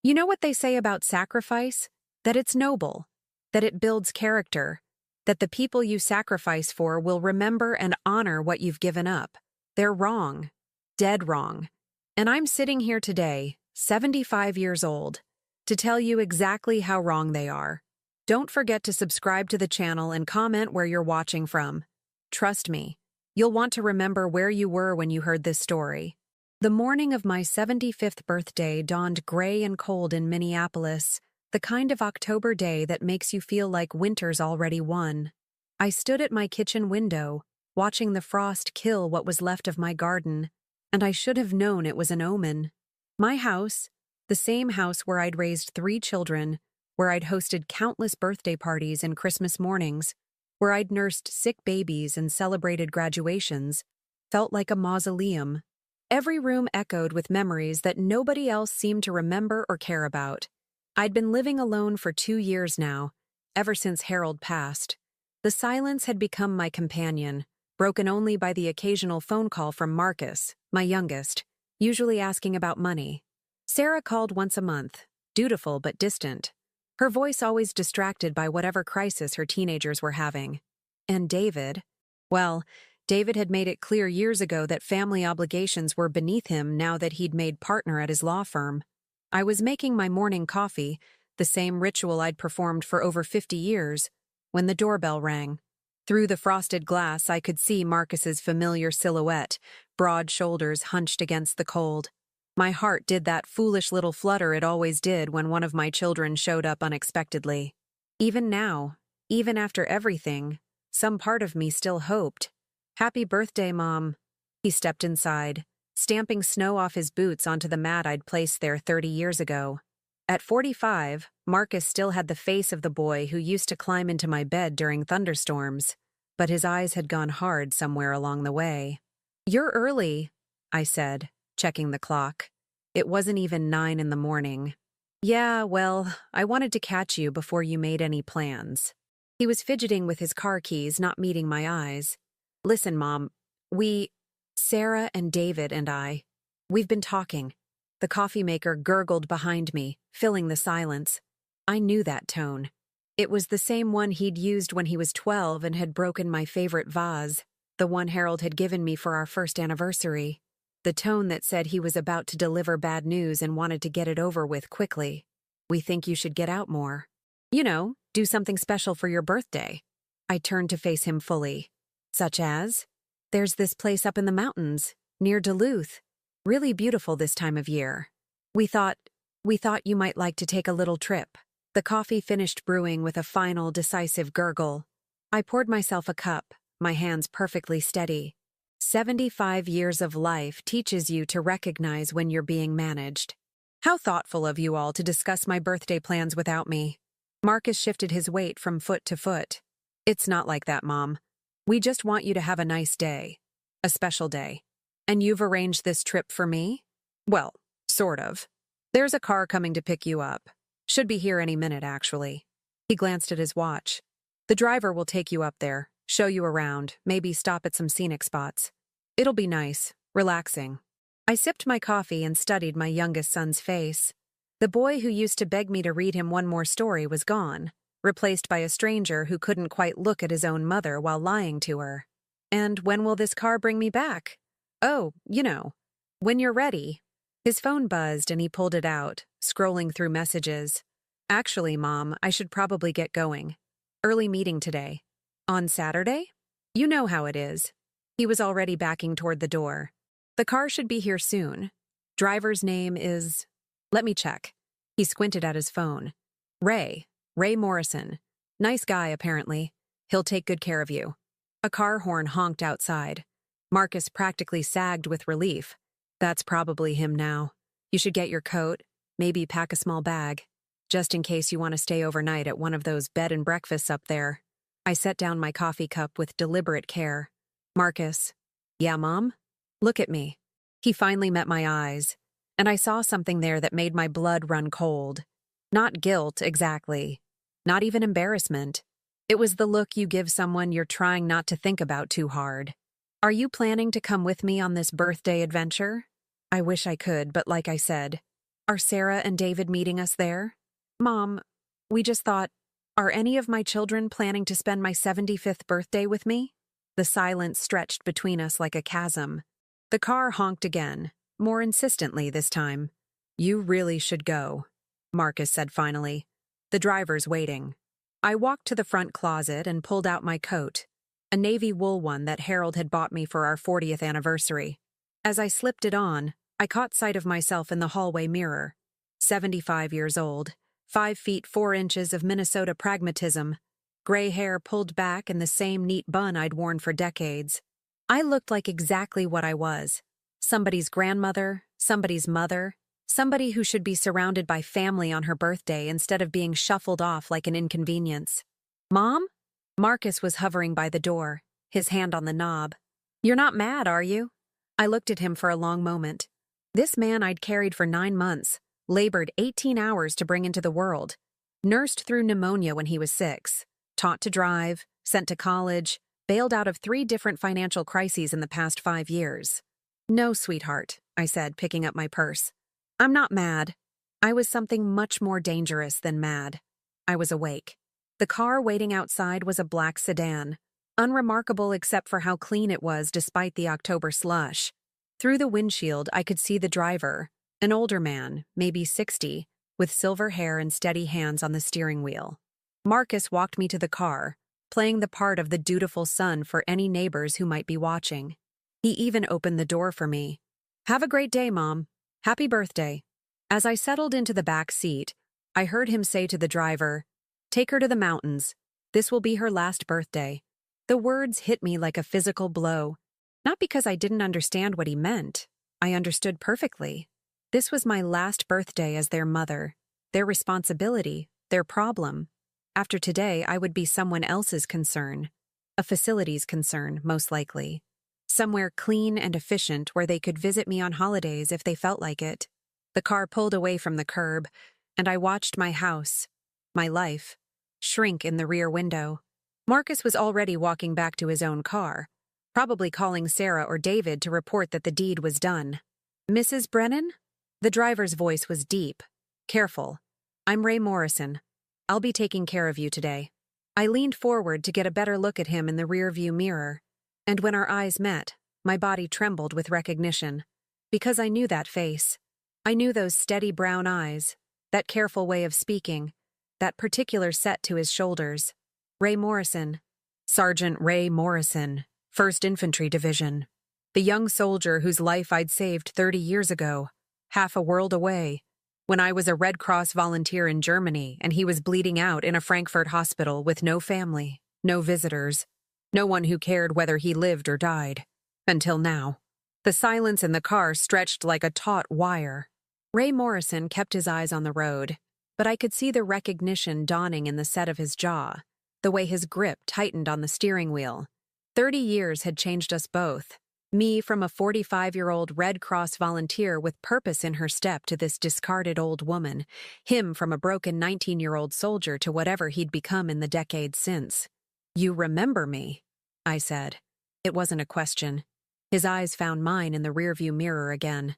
You know what they say about sacrifice? That it's noble, that it builds character, that the people you sacrifice for will remember and honor what you've given up. They're wrong. Dead wrong. And I'm sitting here today, 75 years old, to tell you exactly how wrong they are. Don't forget to subscribe to the channel and comment where you're watching from. Trust me, you'll want to remember where you were when you heard this story. The morning of my 75th birthday dawned gray and cold in Minneapolis, the kind of October day that makes you feel like winter's already won. I stood at my kitchen window, watching the frost kill what was left of my garden, and I should have known it was an omen. My house, the same house where I'd raised 3 children, where I'd hosted countless birthday parties and Christmas mornings, where I'd nursed sick babies and celebrated graduations, felt like a mausoleum. Every room echoed with memories that nobody else seemed to remember or care about. I'd been living alone for 2 years now, ever since Harold passed. The silence had become my companion, broken only by the occasional phone call from Marcus, my youngest, usually asking about money. Sarah called once a month, dutiful but distant, her voice always distracted by whatever crisis her teenagers were having. And David, well, David had made it clear years ago that family obligations were beneath him now that he'd made partner at his law firm. I was making my morning coffee, the same ritual I'd performed for over 50 years, when the doorbell rang. Through the frosted glass, I could see Marcus's familiar silhouette, broad shoulders hunched against the cold. My heart did that foolish little flutter it always did when one of my children showed up unexpectedly. Even now, even after everything, some part of me still hoped. "Happy birthday, Mom." He stepped inside, stamping snow off his boots onto the mat I'd placed there 30 years ago. At 45, Marcus still had the face of the boy who used to climb into my bed during thunderstorms, but his eyes had gone hard somewhere along the way. "You're early," I said, checking the clock. It wasn't even 9 in the morning. "Yeah, well, I wanted to catch you before you made any plans." He was fidgeting with his car keys, not meeting my eyes. "Listen, Mom, Sarah and David and we've been talking." The coffee maker gurgled behind me, filling the silence. I knew that tone. It was the same one he'd used when he was 12 and had broken my favorite vase, the one Harold had given me for our first anniversary. The tone that said he was about to deliver bad news and wanted to get it over with quickly. "We think you should get out more. You know, do something special for your birthday." I turned to face him fully. "Such as? There's this place up in the mountains, near Duluth. Really beautiful this time of year. We thought you might like to take a little trip." The coffee finished brewing with a final, decisive gurgle. I poured myself a cup, my hands perfectly steady. 75 years of life teaches you to recognize when you're being managed. How thoughtful of you all to discuss my birthday plans without me. Marcus shifted his weight from foot to foot. "It's not like that, Mom. We just want you to have a nice day. A special day. And you've arranged this trip for me? Well, sort of. There's a car coming to pick you up. Should be here any minute, actually." He glanced at his watch. "The driver will take you up there, show you around, maybe stop at some scenic spots. It'll be nice, relaxing." I sipped my coffee and studied my youngest son's face. The boy who used to beg me to read him one more story was gone, replaced by a stranger who couldn't quite look at his own mother while lying to her. "And when will this car bring me back?" "Oh, you know, when you're ready." His phone buzzed and he pulled it out, scrolling through messages. "Actually, Mom, I should probably get going. Early meeting today." "On Saturday?" "You know how it is." He was already backing toward the door. "The car should be here soon. Driver's name is... Let me check." He squinted at his phone. Ray Morrison. Nice guy, apparently. He'll take good care of you." A car horn honked outside. Marcus practically sagged with relief. "That's probably him now. You should get your coat, maybe pack a small bag, just in case you want to stay overnight at one of those bed and breakfasts up there." I set down my coffee cup with deliberate care. "Marcus." "Yeah, Mom?" "Look at me." He finally met my eyes, and I saw something there that made my blood run cold. Not guilt, exactly. Not even embarrassment. It was the look you give someone you're trying not to think about too hard. "Are you planning to come with me on this birthday adventure?" I wish I could, but like I said, Are Sarah and David meeting us there? Mom, we just thought, are any of my children planning to spend my 75th birthday with me? The silence stretched between us like a chasm. The car honked again, more insistently this time. You really should go, Marcus said finally. The driver's waiting. I walked to the front closet and pulled out my coat, a navy wool one that Harold had bought me for our 40th anniversary. As I slipped it on, I caught sight of myself in the hallway mirror. 75 years old, 5 feet 4 inches of Minnesota pragmatism, gray hair pulled back in the same neat bun I'd worn for decades. I looked like exactly what I was. Somebody's grandmother, somebody's mother, somebody who should be surrounded by family on her birthday instead of being shuffled off like an inconvenience. Mom? Marcus was hovering by the door, his hand on the knob. You're not mad, are you? I looked at him for a long moment. This man I'd carried for 9 months, labored 18 hours to bring into the world, nursed through pneumonia when he was 6, taught to drive, sent to college, bailed out of 3 different financial crises in the past 5 years. No, sweetheart, I said, picking up my purse. I'm not mad. I was something much more dangerous than mad. I was awake. The car waiting outside was a black sedan, unremarkable except for how clean it was despite the October slush. Through the windshield, I could see the driver, an older man, maybe 60, with silver hair and steady hands on the steering wheel. Marcus walked me to the car, playing the part of the dutiful son for any neighbors who might be watching. He even opened the door for me. Have a great day, Mom. Happy birthday. As I settled into the back seat, I heard him say to the driver, Take her to the mountains. This will be her last birthday. The words hit me like a physical blow. Not because I didn't understand what he meant. I understood perfectly. This was my last birthday as their mother, their responsibility, their problem. After today, I would be someone else's concern. A facility's concern, most likely. Somewhere clean and efficient where they could visit me on holidays if they felt like it. The car pulled away from the curb, and I watched my house, my life, shrink in the rear window. Marcus was already walking back to his own car, probably calling Sarah or David to report that the deed was done. Mrs. Brennan? The driver's voice was deep, careful. I'm Ray Morrison. I'll be taking care of you today. I leaned forward to get a better look at him in the rearview mirror, and when our eyes met, my body trembled with recognition. Because I knew that face. I knew those steady brown eyes, that careful way of speaking, that particular set to his shoulders. Ray Morrison. Sergeant Ray Morrison, 1st Infantry Division. The young soldier whose life I'd saved 30 years ago, half a world away, when I was a Red Cross volunteer in Germany and he was bleeding out in a Frankfurt hospital with no family, no visitors, no one who cared whether he lived or died. Until now. The silence in the car stretched like a taut wire. Ray Morrison kept his eyes on the road, but I could see the recognition dawning in the set of his jaw, the way his grip tightened on the steering wheel. 30 years had changed us both. Me from a 45-year-old Red Cross volunteer with purpose in her step to this discarded old woman, him from a broken 19-year-old soldier to whatever he'd become in the decades since. You remember me, I said. It wasn't a question. His eyes found mine in the rearview mirror again.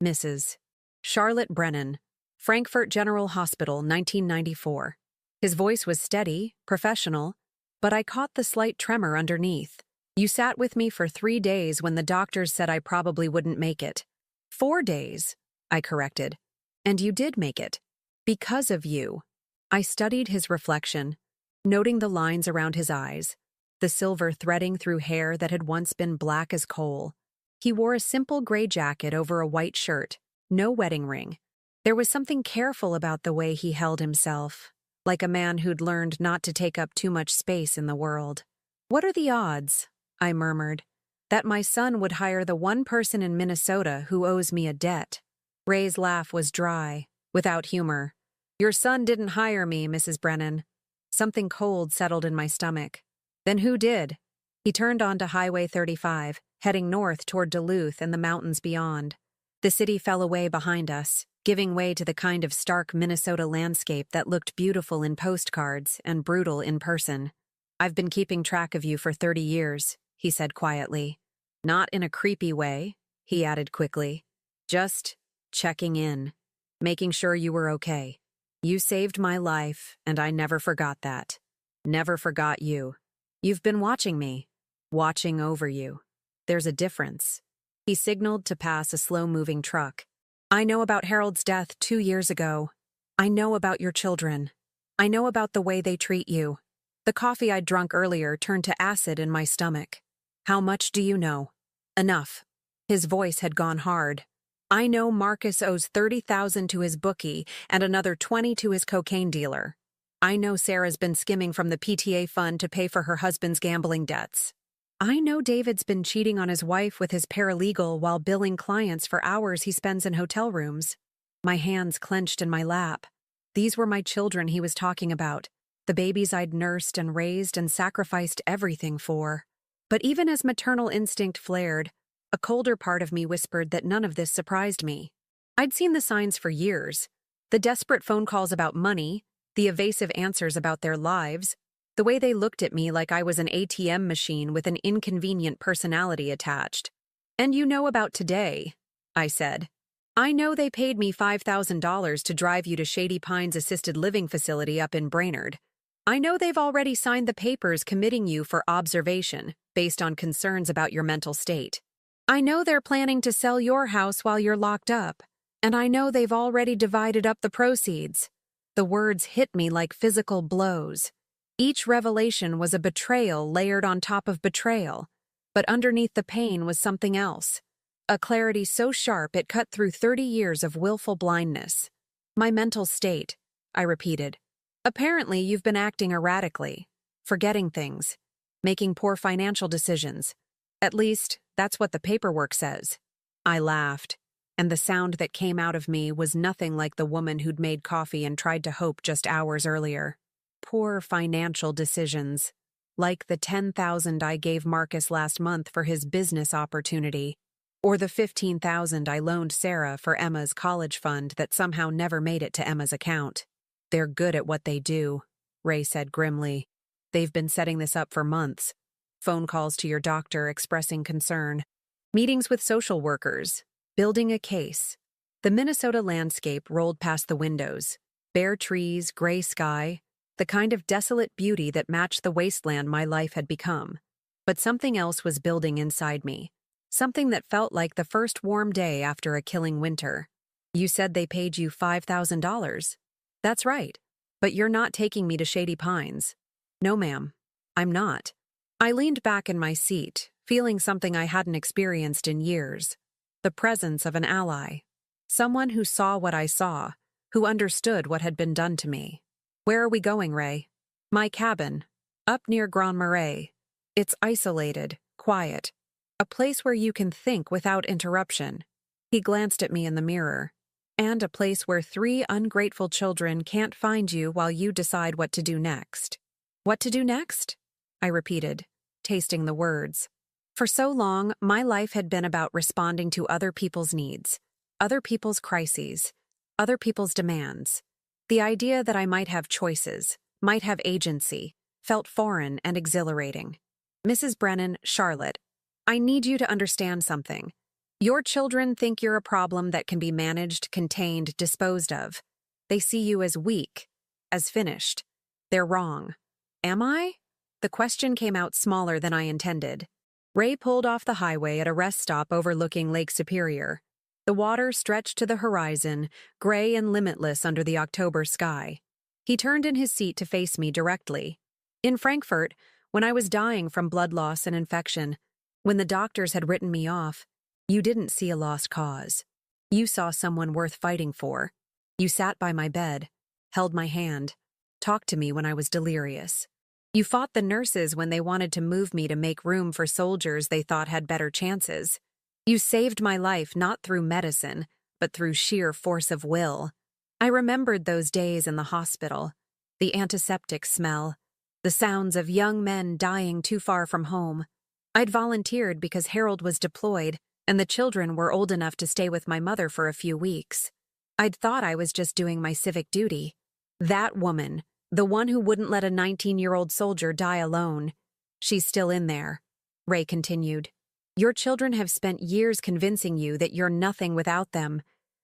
Mrs. Charlotte Brennan, Frankfurt General Hospital, 1994. His voice was steady, professional, but I caught the slight tremor underneath. You sat with me for 3 days when the doctors said I probably wouldn't make it. 4 days, I corrected. And you did make it. Because of you. I studied his reflection, noting the lines around his eyes, the silver threading through hair that had once been black as coal. He wore a simple gray jacket over a white shirt, no wedding ring. There was something careful about the way he held himself, like a man who'd learned not to take up too much space in the world. What are the odds, I murmured, that my son would hire the one person in Minnesota who owes me a debt? Ray's laugh was dry, without humor. Your son didn't hire me, Mrs. Brennan. Something cold settled in my stomach. Then who did? He turned onto Highway 35, heading north toward Duluth and the mountains beyond. The city fell away behind us, giving way to the kind of stark Minnesota landscape that looked beautiful in postcards and brutal in person. I've been keeping track of you for 30 years, he said quietly. Not in a creepy way, he added quickly. Just checking in. making sure you were okay. You saved my life, and I never forgot that. Never forgot you. You've been watching me, watching over you. There's a difference. He signaled to pass a slow-moving truck. I know about Harold's death 2 years ago. I know about your children. I know about the way they treat you. The coffee I'd drunk earlier turned to acid in my stomach. How much do you know? Enough. His voice had gone hard. I know Marcus owes $30,000 to his bookie and another $20,000 to his cocaine dealer. I know Sarah's been skimming from the PTA fund to pay for her husband's gambling debts. I know David's been cheating on his wife with his paralegal while billing clients for hours he spends in hotel rooms. My hands clenched in my lap. These were my children he was talking about, the babies I'd nursed and raised and sacrificed everything for. But even as maternal instinct flared, a colder part of me whispered that none of this surprised me. I'd seen the signs for years. The desperate phone calls about money, the evasive answers about their lives, the way they looked at me like I was an ATM machine with an inconvenient personality attached. And you know about today, I said. I know they paid me $5,000 to drive you to Shady Pines Assisted Living Facility up in Brainerd. I know they've already signed the papers committing you for observation based on concerns about your mental state. I know they're planning to sell your house while you're locked up, and I know they've already divided up the proceeds. The words hit me like physical blows. Each revelation was a betrayal layered on top of betrayal, but underneath the pain was something else. A clarity so sharp it cut through 30 years of willful blindness. My mental state, I repeated. Apparently you've been acting erratically, forgetting things, making poor financial decisions. At least, that's what the paperwork says. I laughed, and the sound that came out of me was nothing like the woman who'd made coffee and tried to hope just hours earlier. Poor financial decisions, like the $10,000 I gave Marcus last month for his business opportunity, or the $15,000 I loaned Sarah for Emma's college fund that somehow never made it to Emma's account. They're good at what they do, Ray said grimly. They've been setting this up for months. Phone calls to your doctor expressing concern, meetings with social workers, building a case. The Minnesota landscape rolled past the windows, bare trees, gray sky, the kind of desolate beauty that matched the wasteland my life had become. But something else was building inside me, something that felt like the first warm day after a killing winter. You said they paid you $5,000. That's right, but you're not taking me to Shady Pines. No, ma'am, I'm not. I leaned back in my seat, feeling something I hadn't experienced in years. The presence of an ally. Someone who saw what I saw, who understood what had been done to me. Where are we going, Ray? My cabin, up near Grand Marais. It's isolated, quiet, a place where you can think without interruption. He glanced at me in the mirror. And a place where 3 ungrateful children can't find you while you decide what to do next. What to do next? I repeated, tasting the words. For so long, my life had been about responding to other people's needs, other people's crises, other people's demands. The idea that I might have choices, might have agency, felt foreign and exhilarating. Mrs. Brennan, Charlotte, I need you to understand something. Your children think you're a problem that can be managed, contained, disposed of. They see you as weak, as finished. They're wrong. Am I? The question came out smaller than I intended. Ray pulled off the highway at a rest stop overlooking Lake Superior. The water stretched to the horizon, gray and limitless under the October sky. He turned in his seat to face me directly. In Frankfurt, when I was dying from blood loss and infection, when the doctors had written me off, you didn't see a lost cause. You saw someone worth fighting for. You sat by my bed, held my hand, talked to me when I was delirious. You fought the nurses when they wanted to move me to make room for soldiers they thought had better chances. You saved my life not through medicine, but through sheer force of will. I remembered those days in the hospital, the antiseptic smell, the sounds of young men dying too far from home. I'd volunteered because Harold was deployed, and the children were old enough to stay with my mother for a few weeks. I'd thought I was just doing my civic duty. That woman, the one who wouldn't let a 19-year-old soldier die alone, she's still in there, Ray continued. Your children have spent years convincing you that you're nothing without them.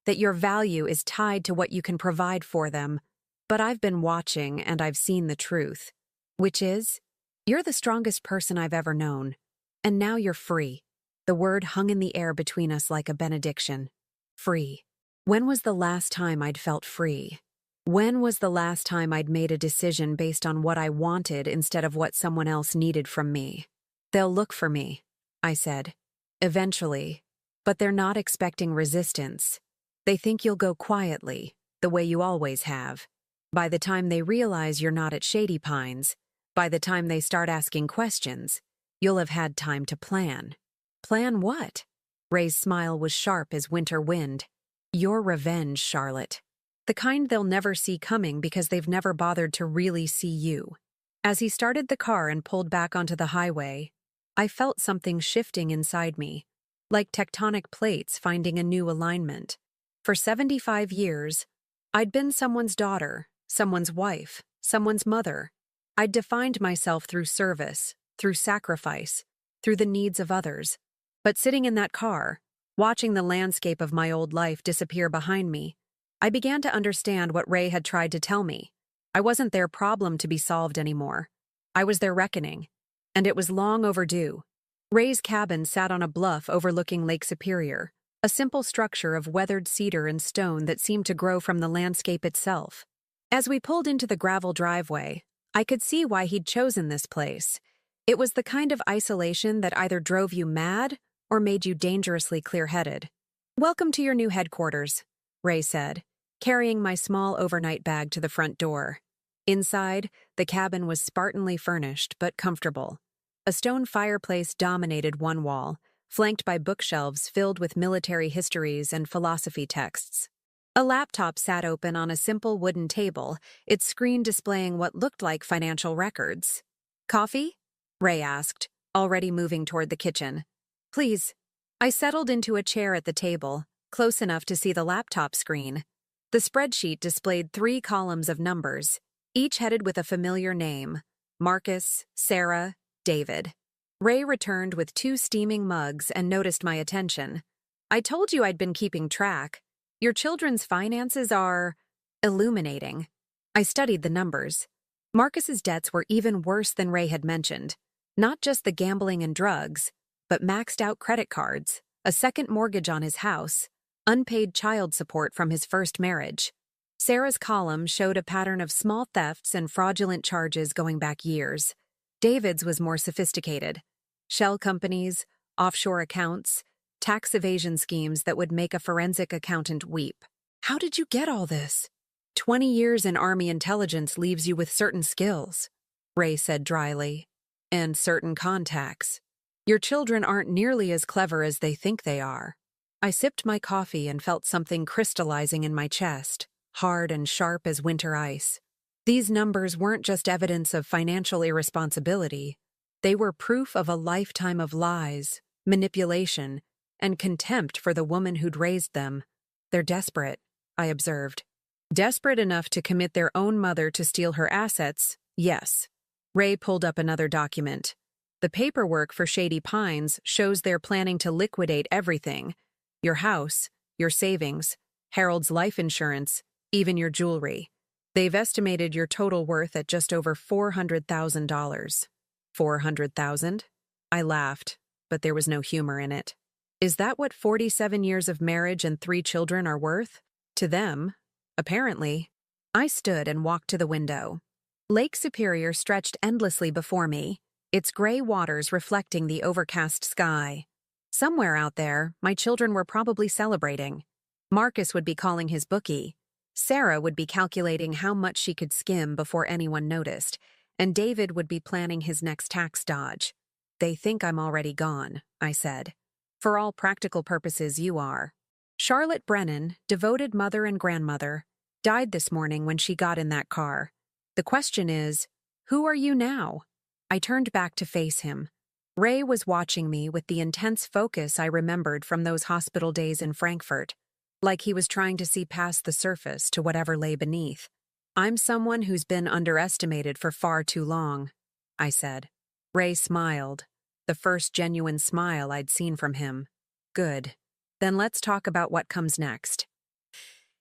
that your value is tied to what you can provide for them. But I've been watching and I've seen the truth, which is, you're the strongest person I've ever known. And now you're free. The word hung in the air between us like a benediction. Free. When was the last time I'd felt free? When was the last time I'd made a decision based on what I wanted instead of what someone else needed from me? They'll look for me, I said. Eventually. But they're not expecting resistance. They think you'll go quietly, the way you always have. By the time they realize you're not at Shady Pines, by the time they start asking questions, you'll have had time to plan. Plan what? Ray's smile was sharp as winter wind. Your revenge, Charlotte. The kind they'll never see coming because they've never bothered to really see you. As he started the car and pulled back onto the highway, I felt something shifting inside me, like tectonic plates finding a new alignment. For 75 years, I'd been someone's daughter, someone's wife, someone's mother. I'd defined myself through service, through sacrifice, through the needs of others. But sitting in that car, watching the landscape of my old life disappear behind me, I began to understand what Ray had tried to tell me. I wasn't their problem to be solved anymore. I was their reckoning, and it was long overdue. Ray's cabin sat on a bluff overlooking Lake Superior, a simple structure of weathered cedar and stone that seemed to grow from the landscape itself. As we pulled into the gravel driveway, I could see why he'd chosen this place. It was the kind of isolation that either drove you mad or made you dangerously clear-headed. "Welcome to your new headquarters," Ray said, carrying my small overnight bag to the front door. Inside, the cabin was spartanly furnished but comfortable. A stone fireplace dominated one wall, flanked by bookshelves filled with military histories and philosophy texts. A laptop sat open on a simple wooden table, its screen displaying what looked like financial records. "Coffee?" Ray asked, already moving toward the kitchen. "Please." I settled into a chair at the table, close enough to see the laptop screen. The spreadsheet displayed 3 columns of numbers, each headed with a familiar name: Marcus, Sarah, David. Ray returned with 2 steaming mugs and noticed my attention. "I told you I'd been keeping track. Your children's finances are illuminating." I studied the numbers. Marcus's debts were even worse than Ray had mentioned. Not just the gambling and drugs, but maxed-out credit cards, a second mortgage on his house, unpaid child support from his first marriage. Sarah's column showed a pattern of small thefts and fraudulent charges going back years. David's was more sophisticated. Shell companies, offshore accounts, tax evasion schemes that would make a forensic accountant weep. "How did you get all this?" 20 years in Army intelligence leaves you with certain skills," Ray said dryly. "And certain contacts. Your children aren't nearly as clever as they think they are." I sipped my coffee and felt something crystallizing in my chest, hard and sharp as winter ice. These numbers weren't just evidence of financial irresponsibility. They were proof of a lifetime of lies, manipulation, and contempt for the woman who'd raised them. "They're desperate," I observed. "Desperate enough to commit their own mother to steal her assets, yes." Ray pulled up another document. "The paperwork for Shady Pines shows they're planning to liquidate everything. Your house, your savings, Harold's life insurance, even your jewelry. They've estimated your total worth at just over $400,000. $400,000? I laughed, but there was no humor in it. Is that what 47 years of marriage and 3 children are worth? To them, apparently. I stood and walked to the window. Lake Superior stretched endlessly before me, its gray waters reflecting the overcast sky. Somewhere out there, my children were probably celebrating. Marcus would be calling his bookie. Sarah would be calculating how much she could skim before anyone noticed, and David would be planning his next tax dodge. "They think I'm already gone," I said. "For all practical purposes, you are." Charlotte Brennan, devoted mother and grandmother, died this morning when she got in that car. The question is, who are you now? I turned back to face him. Ray was watching me with the intense focus I remembered from those hospital days in Frankfurt, like he was trying to see past the surface to whatever lay beneath. "I'm someone who's been underestimated for far too long," I said. Ray smiled, the first genuine smile I'd seen from him. "Good. Then let's talk about what comes next."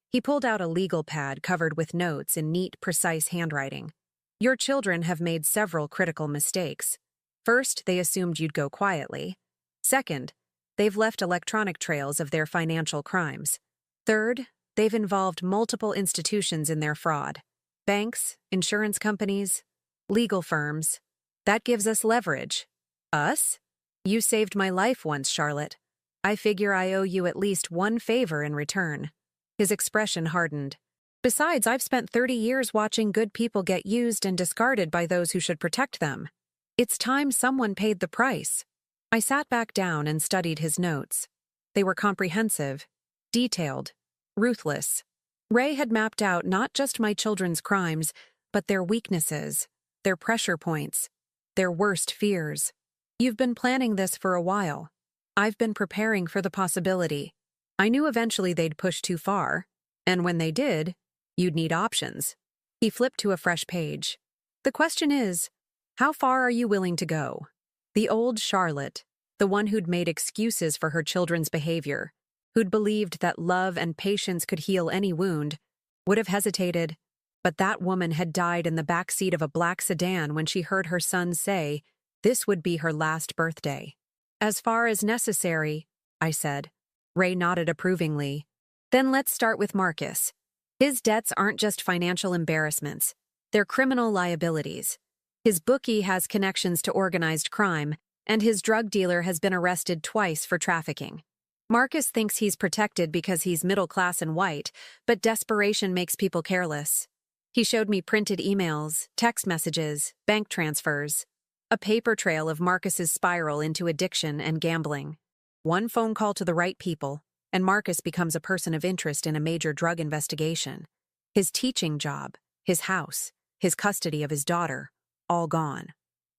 He pulled out a legal pad covered with notes in neat, precise handwriting. Your children have made several critical mistakes. First, they assumed you'd go quietly. Second, they've left electronic trails of their financial crimes. Third, they've involved multiple institutions in their fraud. Banks, insurance companies, legal firms. That gives us leverage. Us? You saved my life once, Charlotte. I figure I owe you at least one favor in return. His expression hardened. Besides, I've spent 30 years watching good people get used and discarded by those who should protect them. It's time someone paid the price. I sat back down and studied his notes. They were comprehensive, detailed, ruthless. Ray had mapped out not just my children's crimes, but their weaknesses, their pressure points, their worst fears. You've been planning this for a while. I've been preparing for the possibility. I knew eventually they'd push too far, and when they did, you'd need options. He flipped to a fresh page. The question is, how far are you willing to go? The old Charlotte, the one who'd made excuses for her children's behavior, who'd believed that love and patience could heal any wound, would have hesitated, but that woman had died in the back seat of a black sedan when she heard her son say this would be her last birthday. As far as necessary, I said. Ray nodded approvingly. Then let's start with Marcus. His debts aren't just financial embarrassments, they're criminal liabilities. His bookie has connections to organized crime, and his drug dealer has been arrested twice for trafficking. Marcus thinks he's protected because he's middle class and white, but desperation makes people careless. He showed me printed emails, text messages, bank transfers, a paper trail of Marcus's spiral into addiction and gambling. One phone call to the right people, and Marcus becomes a person of interest in a major drug investigation. His teaching job, his house, his custody of his daughter, all gone.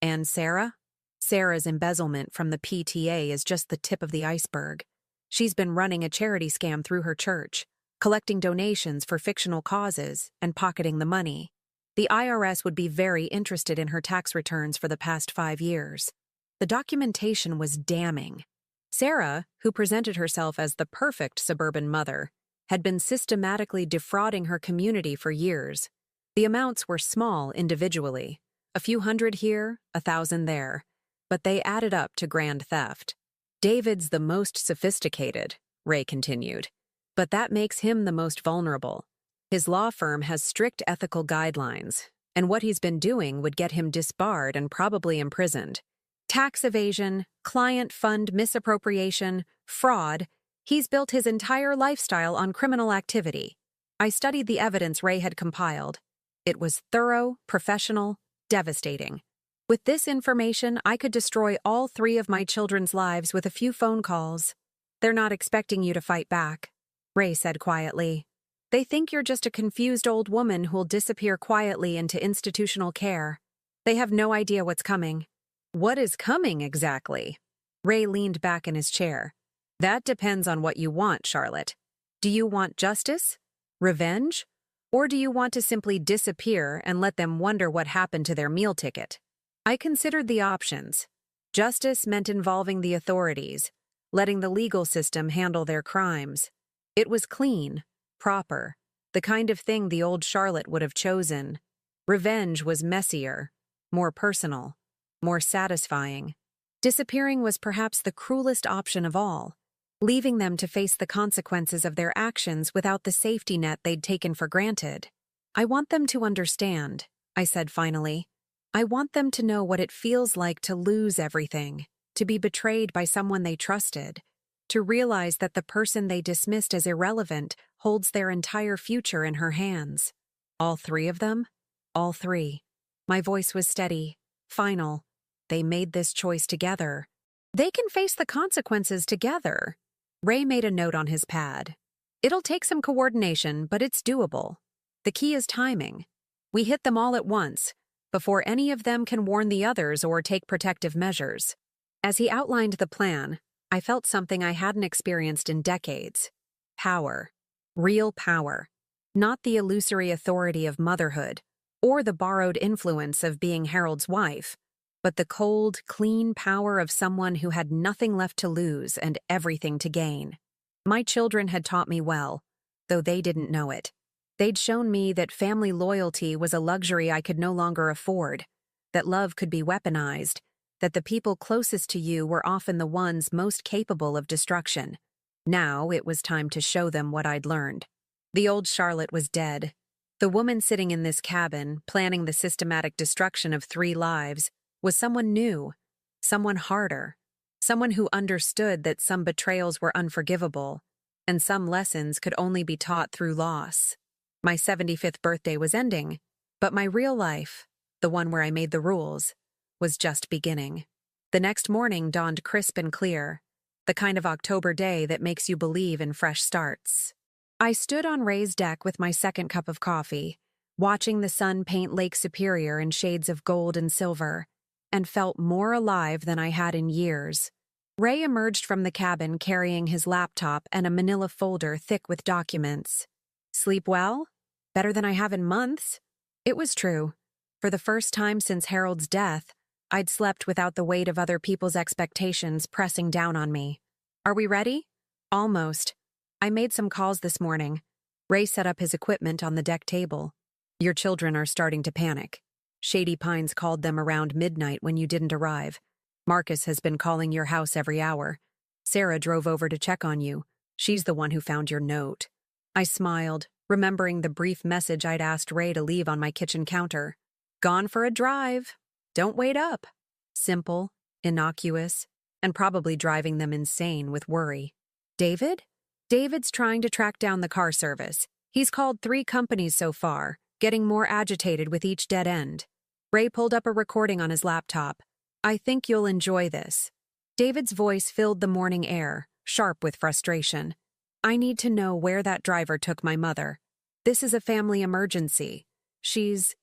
And Sarah? Sarah's embezzlement from the PTA is just the tip of the iceberg. She's been running a charity scam through her church, collecting donations for fictional causes and pocketing the money. The IRS would be very interested in her tax returns for the past 5 years. The documentation was damning. Sarah, who presented herself as the perfect suburban mother, had been systematically defrauding her community for years. The amounts were small individually, a few hundred here, 1,000 there, but they added up to grand theft. David's the most sophisticated, Ray continued, but that makes him the most vulnerable. His law firm has strict ethical guidelines, and what he's been doing would get him disbarred and probably imprisoned. Tax evasion, client fund misappropriation, fraud, he's built his entire lifestyle on criminal activity. I studied the evidence Ray had compiled. It was thorough, professional, devastating. With this information, I could destroy all 3 of my children's lives with a few phone calls. They're not expecting you to fight back, Ray said quietly. They think you're just a confused old woman who'll disappear quietly into institutional care. They have no idea what's coming. What is coming exactly? Ray leaned back in his chair. That depends on what you want, Charlotte. Do you want justice? Revenge? Or do you want to simply disappear and let them wonder what happened to their meal ticket? I considered the options. Justice meant involving the authorities, letting the legal system handle their crimes. It was clean, proper, the kind of thing the old Charlotte would have chosen. Revenge was messier, more personal, more satisfying. Disappearing was perhaps the cruelest option of all, leaving them to face the consequences of their actions without the safety net they'd taken for granted. I want them to understand, I said finally. I want them to know what it feels like to lose everything, to be betrayed by someone they trusted, to realize that the person they dismissed as irrelevant holds their entire future in her hands. All 3 of them? All 3. My voice was steady, final. They made this choice together. They can face the consequences together. Ray made a note on his pad. It'll take some coordination, but it's doable. The key is timing. We hit them all at once, before any of them can warn the others or take protective measures. As he outlined the plan, I felt something I hadn't experienced in decades. Power. Real power. Not the illusory authority of motherhood, or the borrowed influence of being Harold's wife, but the cold, clean power of someone who had nothing left to lose and everything to gain. My children had taught me well. though they didn't know it. They'd shown me that family loyalty was a luxury I could no longer afford, that love could be weaponized, that the people closest to you were often the ones most capable of destruction. Now it was time to show them what I'd learned. The old Charlotte was dead. The woman sitting in this cabin, planning the systematic destruction of 3 lives, was someone new, someone harder, someone who understood that some betrayals were unforgivable, and some lessons could only be taught through loss. My 75th birthday was ending, but my real life, the one where I made the rules, was just beginning. The next morning dawned crisp and clear, the kind of October day that makes you believe in fresh starts. I stood on Ray's deck with my second cup of coffee, watching the sun paint Lake Superior in shades of gold and silver, and felt more alive than I had in years. Ray emerged from the cabin carrying his laptop and a manila folder thick with documents. Sleep well? Better than I have in months? It was true. For the first time since Harold's death, I'd slept without the weight of other people's expectations pressing down on me. Are we ready? Almost. I made some calls this morning. Ray set up his equipment on the deck table. Your children are starting to panic. Shady Pines called them around midnight when you didn't arrive. Marcus has been calling your house every hour. Sarah drove over to check on you. She's the one who found your note. I smiled, remembering the brief message I'd asked Ray to leave on my kitchen counter. Gone for a drive. Don't wait up. Simple, innocuous, and probably driving them insane with worry. David? David's trying to track down the car service. He's called 3 companies so far, getting more agitated with each dead end. Ray pulled up a recording on his laptop. I think you'll enjoy this. David's voice filled the morning air, sharp with frustration. I need to know where that driver took my mother. This is a family emergency. She's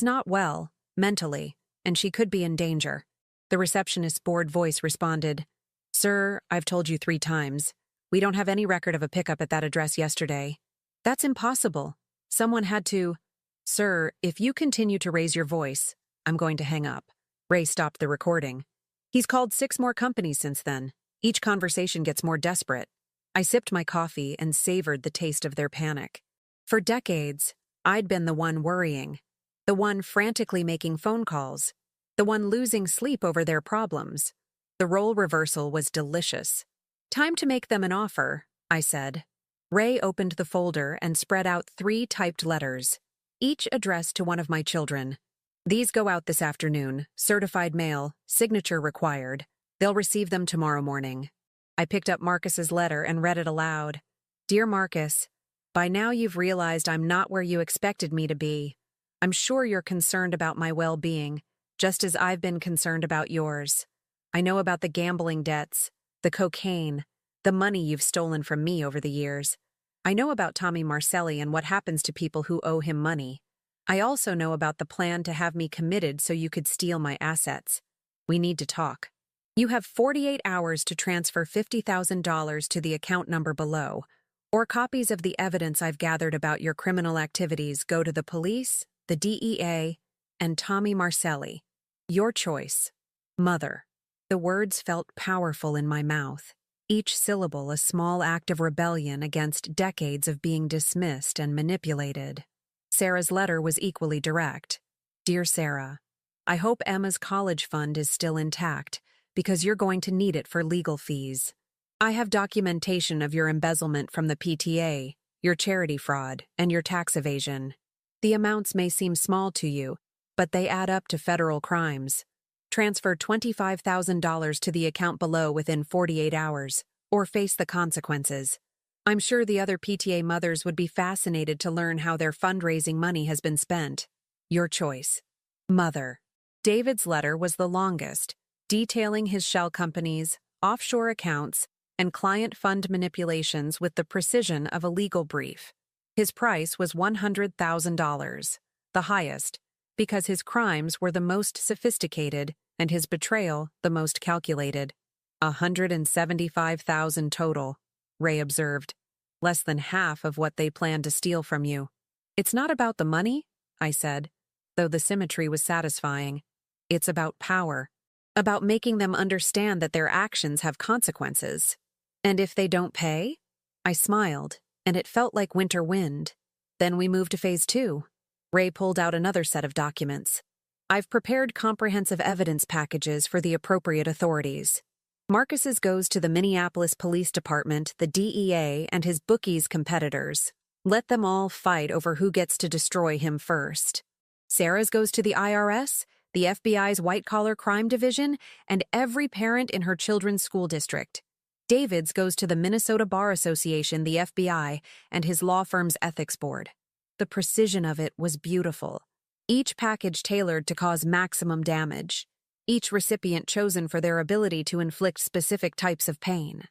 not well, mentally, and she could be in danger. The receptionist's bored voice responded, Sir, I've told you 3 times. We don't have any record of a pickup at that address yesterday. That's impossible. Someone had to. Sir, if you continue to raise your voice, I'm going to hang up. Ray stopped the recording. He's called 6 more companies since then. Each conversation gets more desperate. I sipped my coffee and savored the taste of their panic. For decades, I'd been the one worrying, the one frantically making phone calls, the one losing sleep over their problems. The role reversal was delicious. Time to make them an offer, I said. Ray opened the folder and spread out 3 typed letters, each addressed to one of my children. These go out this afternoon, certified mail, signature required. They'll receive them tomorrow morning. I picked up Marcus's letter and read it aloud. Dear Marcus, by now you've realized I'm not where you expected me to be. I'm sure you're concerned about my well-being, just as I've been concerned about yours. I know about the gambling debts, the cocaine, the money you've stolen from me over the years. I know about Tommy Marcelli and what happens to people who owe him money. I also know about the plan to have me committed so you could steal my assets. We need to talk. You have 48 hours to transfer $50,000 to the account number below, or copies of the evidence I've gathered about your criminal activities go to the police, the DEA, and Tommy Marcelli. Your choice. Mother. The words felt powerful in my mouth, each syllable a small act of rebellion against decades of being dismissed and manipulated. Sarah's letter was equally direct. Dear Sarah, I hope Emma's college fund is still intact, because you're going to need it for legal fees. I have documentation of your embezzlement from the PTA, your charity fraud, and your tax evasion. The amounts may seem small to you, but they add up to federal crimes. Transfer $25,000 to the account below within 48 hours, or face the consequences. I'm sure the other PTA mothers would be fascinated to learn how their fundraising money has been spent. Your choice. Mother. David's letter was the longest, detailing his shell companies, offshore accounts, and client fund manipulations with the precision of a legal brief. His price was $100,000, the highest, because his crimes were the most sophisticated and his betrayal the most calculated. $175,000 total, Ray observed. Less than half of what they planned to steal from you. It's not about the money, I said, though the symmetry was satisfying. It's about power, about making them understand that their actions have consequences. And if they don't pay? I smiled. and it felt like winter wind. Then we moved to phase 2. Ray pulled out another set of documents. I've prepared comprehensive evidence packages for the appropriate authorities. Marcus's goes to the Minneapolis Police Department, the DEA, and his bookie's competitors. Let them all fight over who gets to destroy him first. Sarah's goes to the IRS, the FBI's white-collar crime division, and every parent in her children's school district. David's goes to the Minnesota Bar Association, the FBI, and his law firm's ethics board. The precision of it was beautiful. Each package tailored to cause maximum damage. Each recipient chosen for their ability to inflict specific types of pain.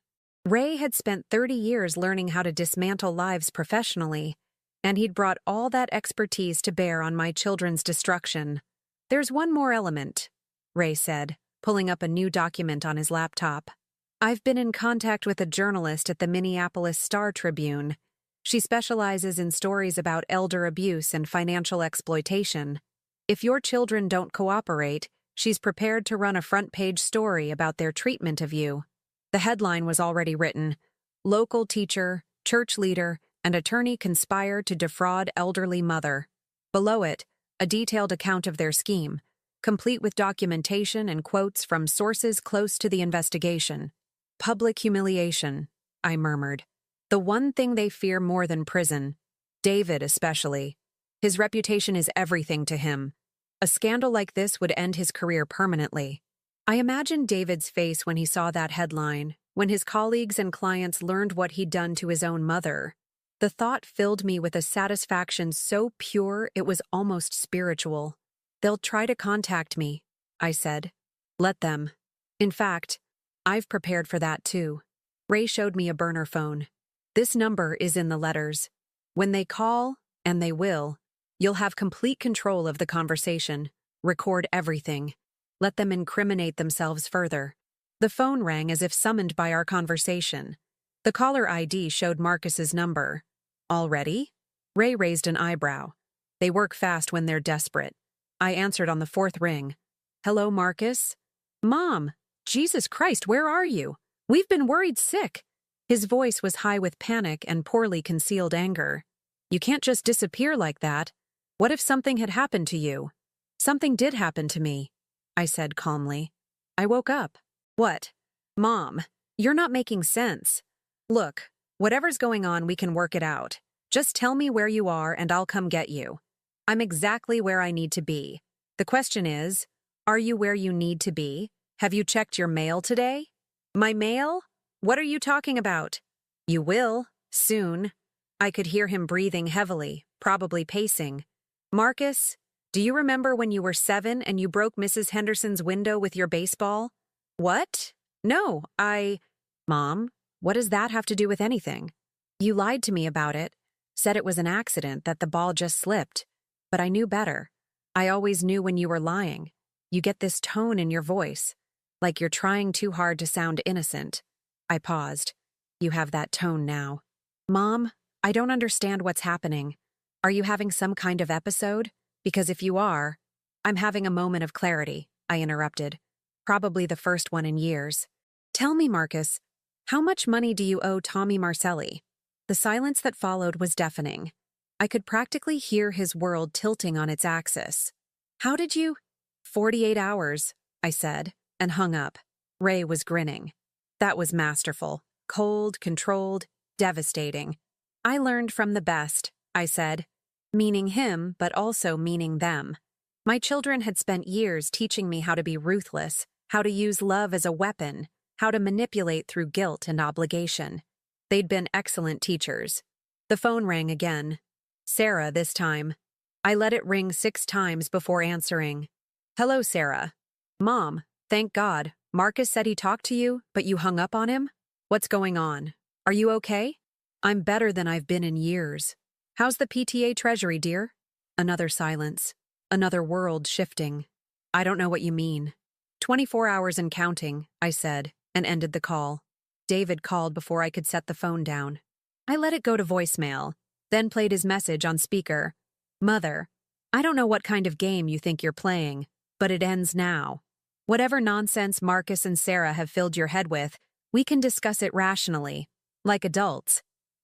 Ray had spent 30 years learning how to dismantle lives professionally, and he'd brought all that expertise to bear on my children's destruction. There's one more element, Ray said, pulling up a new document on his laptop. I've been in contact with a journalist at the Minneapolis Star-Tribune. She specializes in stories about elder abuse and financial exploitation. If your children don't cooperate, she's prepared to run a front-page story about their treatment of you. The headline was already written. Local teacher, church leader, and attorney conspire to defraud elderly mother. Below it, a detailed account of their scheme, complete with documentation and quotes from sources close to the investigation. Public humiliation, I murmured. The one thing they fear more than prison. David especially. His reputation is everything to him. A scandal like this would end his career permanently. I imagined David's face when he saw that headline, when his colleagues and clients learned what he'd done to his own mother. The thought filled me with a satisfaction so pure it was almost spiritual. They'll try to contact me, I said. Let them. In fact, I've prepared for that too. Ray showed me a burner phone. This number is in the letters. When they call, and they will, you'll have complete control of the conversation. Record everything. Let them incriminate themselves further. The phone rang as if summoned by our conversation. The caller ID showed Marcus's number. Already? Ray raised an eyebrow. They work fast when they're desperate. I answered on the 4th ring. Hello, Marcus? Mom! Jesus Christ, where are you? We've been worried sick. His voice was high with panic and poorly concealed anger. You can't just disappear like that. What if something had happened to you? Something did happen to me, I said calmly. I woke up. What? Mom, you're not making sense. Look, whatever's going on, we can work it out. Just tell me where you are and I'll come get you. I'm exactly where I need to be. The question is, are you where you need to be? Have you checked your mail today? My mail? What are you talking about? You will, soon. I could hear him breathing heavily, probably pacing. Marcus, do you remember when you were 7 and you broke Mrs. Henderson's window with your baseball? What? No, Mom, what does that have to do with anything? You lied to me about it, said it was an accident, that the ball just slipped. But I knew better. I always knew when you were lying. You get this tone in your voice, like you're trying too hard to sound innocent. I paused. You have that tone now. Mom, I don't understand what's happening. Are you having some kind of episode? Because if you are, I'm having a moment of clarity, I interrupted. Probably the first one in years. Tell me, Marcus, how much money do you owe Tommy Marcelli? The silence that followed was deafening. I could practically hear his world tilting on its axis. How did you? 48 hours, I said, and hung up. Ray was grinning. That was masterful. Cold, controlled, devastating. I learned from the best, I said. Meaning him, but also meaning them. My children had spent years teaching me how to be ruthless, how to use love as a weapon, how to manipulate through guilt and obligation. They'd been excellent teachers. The phone rang again. Sarah this time. I let it ring 6 times before answering. Hello, Sarah. Mom, thank God. Marcus said he talked to you, but you hung up on him? What's going on? Are you okay? I'm better than I've been in years. How's the PTA treasury, dear? Another silence. Another world shifting. I don't know what you mean. 24 hours and counting, I said, and ended the call. David called before I could set the phone down. I let it go to voicemail, then played his message on speaker. Mother, I don't know what kind of game you think you're playing, but it ends now. Whatever nonsense Marcus and Sarah have filled your head with, we can discuss it rationally, like adults.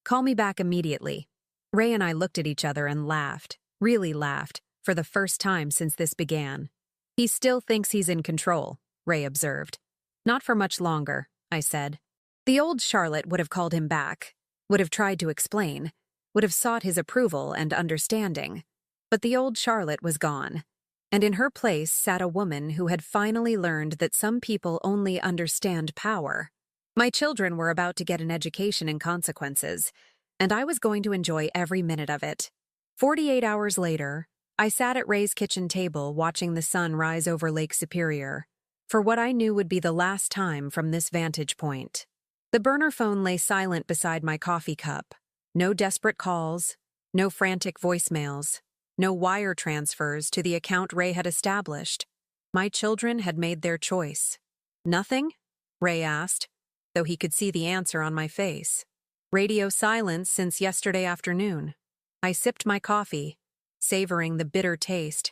Call me back immediately. Ray and I looked at each other and laughed, really laughed, for the first time since this began. He still thinks he's in control, Ray observed. Not for much longer, I said. The old Charlotte would have called him back, would have tried to explain, would have sought his approval and understanding. But the old Charlotte was gone, and in her place sat a woman who had finally learned that some people only understand power. My children were about to get an education in consequences, and I was going to enjoy every minute of it. 48 hours later, I sat at Ray's kitchen table watching the sun rise over Lake Superior, for what I knew would be the last time from this vantage point. The burner phone lay silent beside my coffee cup. No desperate calls, no frantic voicemails, no wire transfers to the account Ray had established. My children had made their choice. Nothing? Ray asked, though he could see the answer on my face. Radio silence since yesterday afternoon. I sipped my coffee, savoring the bitter taste.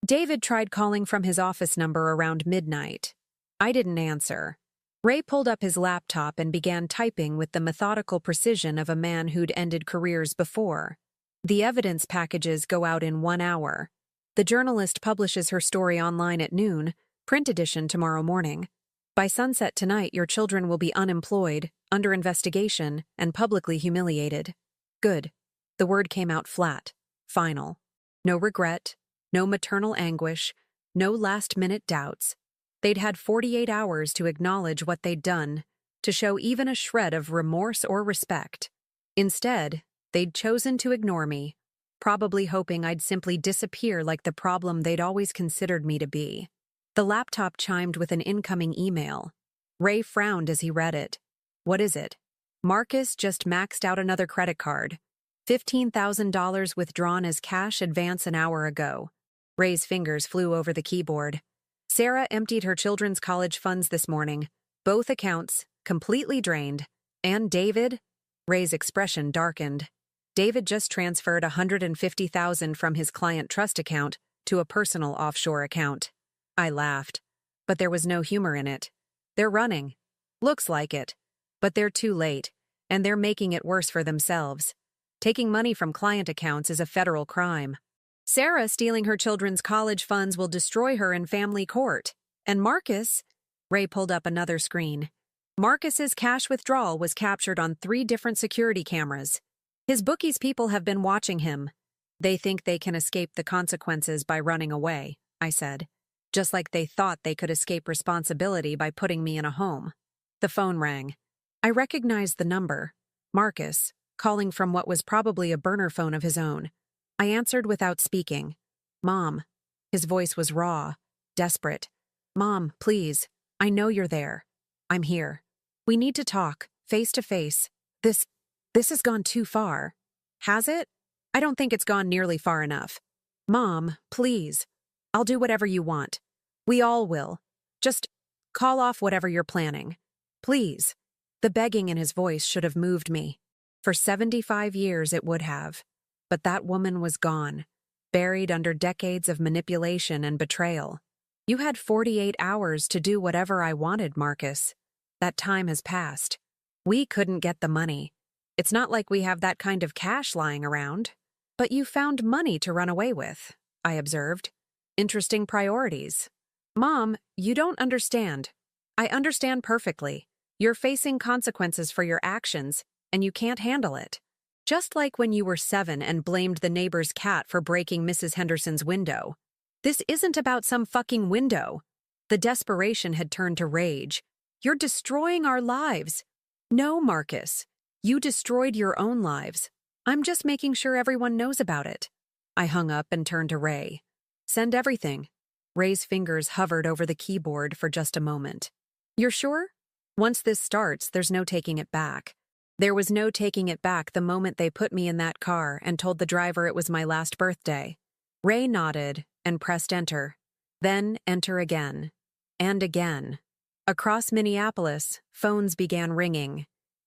David tried calling from his office number around midnight. I didn't answer. Ray pulled up his laptop and began typing with the methodical precision of a man who'd ended careers before. The evidence packages go out in 1 hour. The journalist publishes her story online at noon, print edition tomorrow morning. By sunset tonight, your children will be unemployed, under investigation, and publicly humiliated. Good. The word came out flat, final. No regret, no maternal anguish, no last-minute doubts. They'd had 48 hours to acknowledge what they'd done, to show even a shred of remorse or respect. Instead, they'd chosen to ignore me, probably hoping I'd simply disappear like the problem they'd always considered me to be. The laptop chimed with an incoming email. Ray frowned as he read it. What is it? Marcus just maxed out another credit card. $15,000 withdrawn as cash advance an hour ago. Ray's fingers flew over the keyboard. Sarah emptied her children's college funds this morning. Both accounts, completely drained. And David? Ray's expression darkened. David just transferred $150,000 from his client trust account to a personal offshore account. I laughed, but there was no humor in it. They're running. Looks like it. But they're too late, and they're making it worse for themselves. Taking money from client accounts is a federal crime. Sarah stealing her children's college funds will destroy her in family court. And Marcus... Ray pulled up another screen. Marcus's cash withdrawal was captured on 3 different security cameras. His bookie's people have been watching him. They think they can escape the consequences by running away, I said. Just like they thought they could escape responsibility by putting me in a home. The phone rang. I recognized the number. Marcus, calling from what was probably a burner phone of his own. I answered without speaking. Mom. His voice was raw, desperate. Mom, please. I know you're there. I'm here. We need to talk, face to face. This has gone too far. Has it? I don't think it's gone nearly far enough. Mom, please. I'll do whatever you want. We all will. Just call off whatever you're planning. Please. The begging in his voice should have moved me. For 75 years it would have. But that woman was gone, buried under decades of manipulation and betrayal. You had 48 hours to do whatever I wanted, Marcus. That time has passed. We couldn't get the money. It's not like we have that kind of cash lying around. But you found money to run away with, I observed. Interesting priorities. Mom, you don't understand. I understand perfectly. You're facing consequences for your actions, and you can't handle it. Just like when you were 7 and blamed the neighbor's cat for breaking Mrs. Henderson's window. This isn't about some fucking window. The desperation had turned to rage. You're destroying our lives. No, Marcus. You destroyed your own lives. I'm just making sure everyone knows about it. I hung up and turned to Ray. Send everything. Ray's fingers hovered over the keyboard for just a moment. You're sure? Once this starts, there's no taking it back. There was no taking it back the moment they put me in that car and told the driver it was my last birthday. Ray nodded and pressed enter. Then enter again. And again. Across Minneapolis, phones began ringing.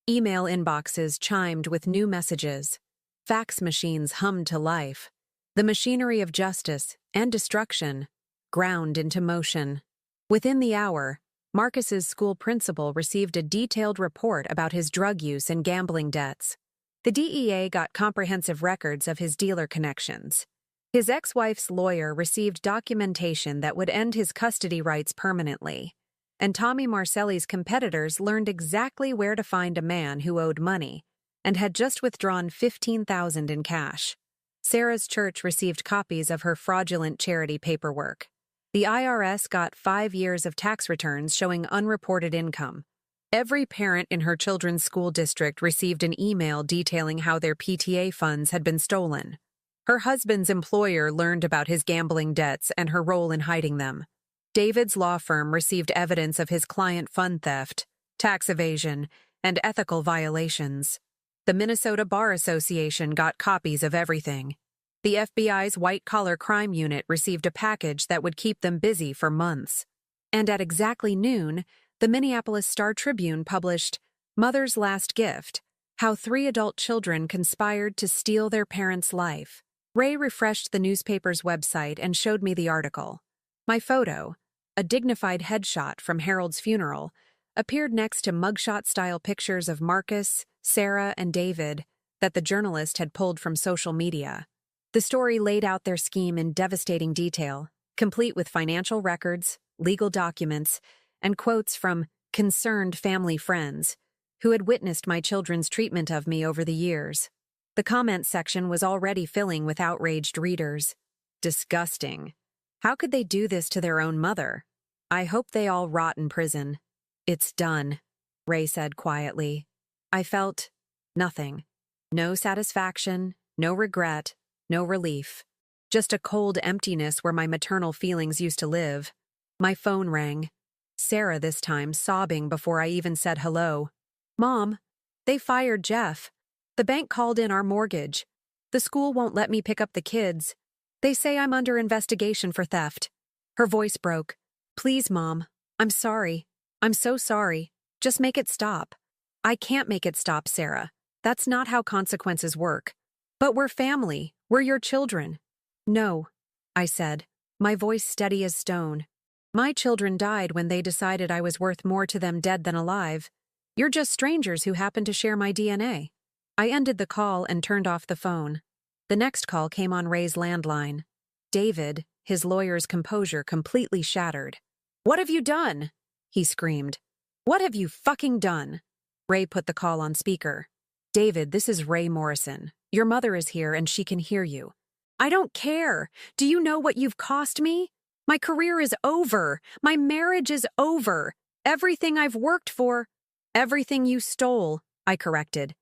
Email inboxes chimed with new messages. Fax machines hummed to life. The machinery of justice and destruction ground into motion. Within the hour, Marcus's school principal received a detailed report about his drug use and gambling debts. The DEA got comprehensive records of his dealer connections. His ex-wife's lawyer received documentation that would end his custody rights permanently, and Tommy Marcelli's competitors learned exactly where to find a man who owed money and had just withdrawn $15,000 in cash. Sarah's church received copies of her fraudulent charity paperwork. The IRS got 5 years of tax returns showing unreported income. Every parent in her children's school district received an email detailing how their PTA funds had been stolen. Her husband's employer learned about his gambling debts and her role in hiding them. David's law firm received evidence of his client fund theft, tax evasion, and ethical violations. The Minnesota Bar Association got copies of everything. The FBI's white-collar crime unit received a package that would keep them busy for months. And at exactly noon, the Minneapolis Star-Tribune published Mother's Last Gift, How 3 Adult Children Conspired to Steal Their Parents' Life. Ray refreshed the newspaper's website and showed me the article. My photo, a dignified headshot from Harold's funeral, appeared next to mugshot-style pictures of Marcus, Sarah, and David that the journalist had pulled from social media. The story laid out their scheme in devastating detail, complete with financial records, legal documents, and quotes from concerned family friends who had witnessed my children's treatment of me over the years. The comment section was already filling with outraged readers. Disgusting. How could they do this to their own mother? I hope they all rot in prison. It's done, Ray said quietly. I felt nothing. No satisfaction, no regret, no relief. Just a cold emptiness where my maternal feelings used to live. My phone rang. Sarah this time sobbing before I even said hello. Mom, they fired Jeff. The bank called in our mortgage. The school won't let me pick up the kids. They say I'm under investigation for theft. Her voice broke. Please, Mom. I'm sorry. I'm so sorry. Just make it stop. I can't make it stop, Sarah. That's not how consequences work. But we're family. We're your children. No, I said, my voice steady as stone. My children died when they decided I was worth more to them dead than alive. You're just strangers who happen to share my DNA. I ended the call and turned off the phone. The next call came on Ray's landline. David, his lawyer's composure completely shattered. What have you done? He screamed. What have you fucking done? Ray put the call on speaker. David, this is Ray Morrison. Your mother is here and she can hear you. I don't care. Do you know what you've cost me? My career is over. My marriage is over. Everything I've worked for. Everything you stole, I corrected.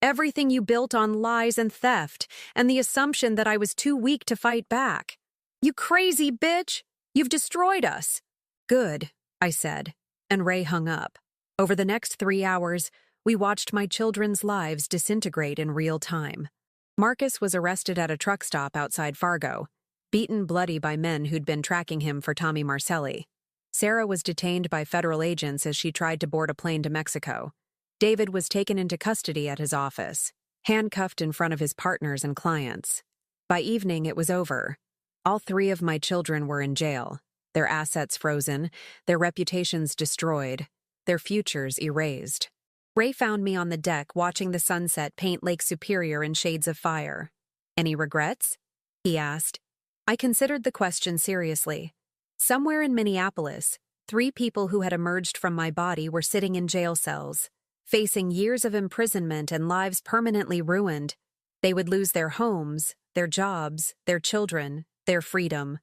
Everything you built on lies and theft, and the assumption that I was too weak to fight back. You crazy bitch! You've destroyed us. Good, I said, and Ray hung up. Over the next 3 hours, we watched my children's lives disintegrate in real time. Marcus was arrested at a truck stop outside Fargo, beaten bloody by men who'd been tracking him for Tommy Marcelli. Sarah was detained by federal agents as she tried to board a plane to Mexico. David was taken into custody at his office, handcuffed in front of his partners and clients. By evening, it was over. All 3 of my children were in jail, their assets frozen, their reputations destroyed, their futures erased. Ray found me on the deck watching the sunset paint Lake Superior in shades of fire. Any regrets? He asked. I considered the question seriously. Somewhere in Minneapolis, 3 people who had emerged from my body were sitting in jail cells, facing years of imprisonment and lives permanently ruined. They would lose their homes, their jobs, their children, their freedom.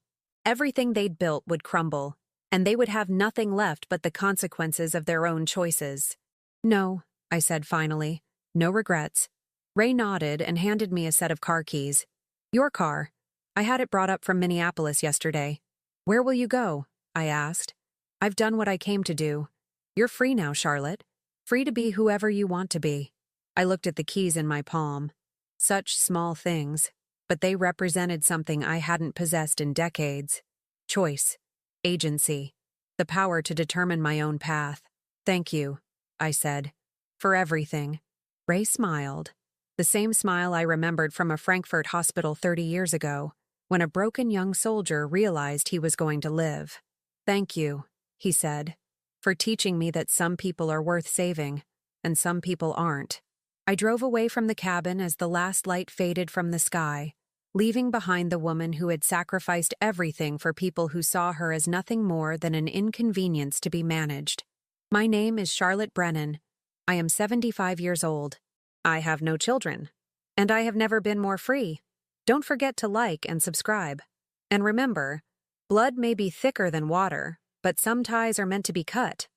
Everything they'd built would crumble, and they would have nothing left but the consequences of their own choices. No, I said finally. No regrets. Ray nodded and handed me a set of car keys. Your car. I had it brought up from Minneapolis yesterday. Where will you go? I asked. I've done what I came to do. You're free now, Charlotte. Free to be whoever you want to be. I looked at the keys in my palm. Such small things, but they represented something I hadn't possessed in decades. Choice. Agency. The power to determine my own path. Thank you, I said. For everything. Ray smiled. The same smile I remembered from a Frankfurt hospital 30 years ago, when a broken young soldier realized he was going to live. Thank you, he said, for teaching me that some people are worth saving, and some people aren't. I drove away from the cabin as the last light faded from the sky, leaving behind the woman who had sacrificed everything for people who saw her as nothing more than an inconvenience to be managed. My name is Charlotte Brennan. I am 75 years old. I have no children. And I have never been more free. Don't forget to like and subscribe. And remember, blood may be thicker than water, but some ties are meant to be cut.